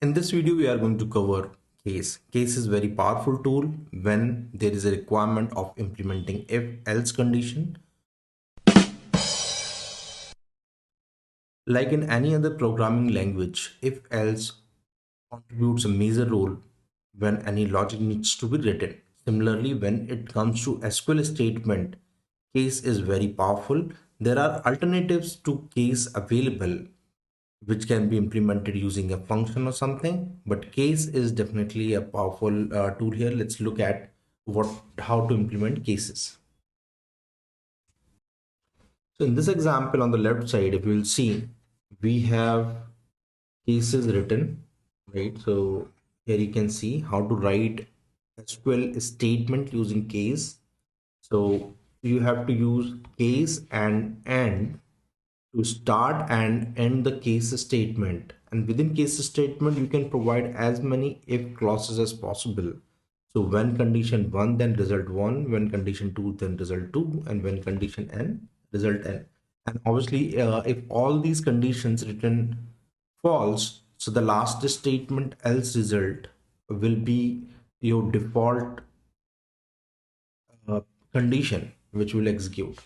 In this video, we are going to cover case. Case is very powerful tool when there is a requirement of implementing if else condition. Like in any other programming language, if else contributes a major role when any logic needs to be written. Similarly, when it comes to SQL statement, case is very powerful. There are alternatives to case available which can be implemented using a function or something, but case is definitely a powerful tool here. Let's look at how to implement cases. So in this example on the left side, if you will see, we have cases written, right? So here you can see how to write SQL statement using case. So you have to use case and end to start and end the case statement, and within case statement you can provide as many if clauses as possible. So when condition 1, then result 1, when condition 2, then result 2, and when condition n, result n. And obviously if all these conditions written false, so the last statement else result will be your default uh, condition which will execute.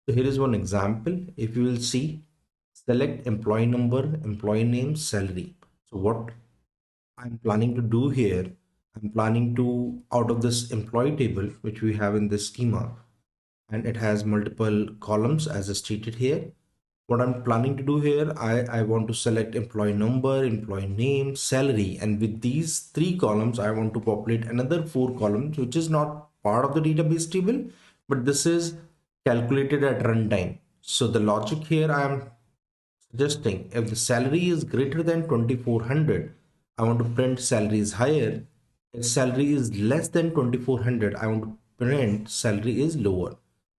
So here is one example. If you will see, select employee number, employee name, salary. So what I'm planning to do here, I'm planning to, out of this employee table, which we have in this schema, and it has multiple columns as stated here. What I'm planning to do here, I want to select employee number, employee name, salary. And with these 3 columns, I want to populate another 4 columns, which is not part of the database table, but this is calculated at runtime. So the logic here I am suggesting, if the salary is greater than 2400, I want to print salary is higher. If salary is less than 2400, I want to print salary is lower.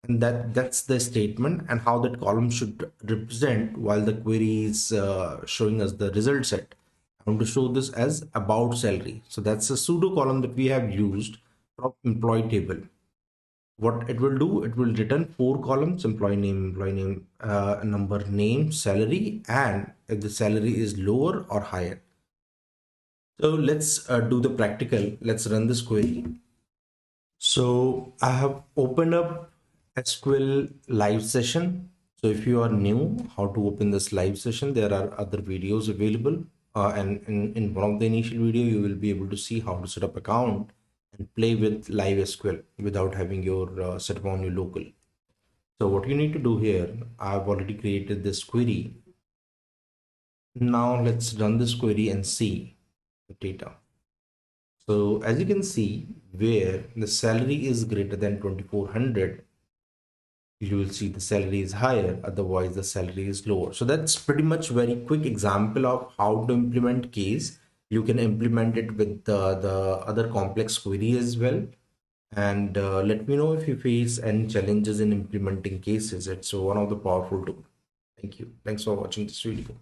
And that's the statement and how that column should represent while the query is showing us the result set. I want to show this as about salary. So that's a pseudo column that we have used from employee table. What it will do, it will return 4 columns: employee name, number, name, salary, and if the salary is lower or higher. So let's do the practical. Let's run this query. So I have opened up SQL live session. So if you are new, how to open this live session, there are other videos available. And in one of the initial video, you will be able to see how to set up account and play with live SQL without having your setup on your local. So what you need to do here, I've already created this query. Now let's run this query and see the data. So as you can see, where the salary is greater than 2400, you will see the salary is higher, otherwise the salary is lower. So that's pretty much very quick example of how to implement case. You can implement it with the other complex query as well. And let me know if you face any challenges in implementing cases. It's one of the powerful tools. Thank you. Thanks for watching this video.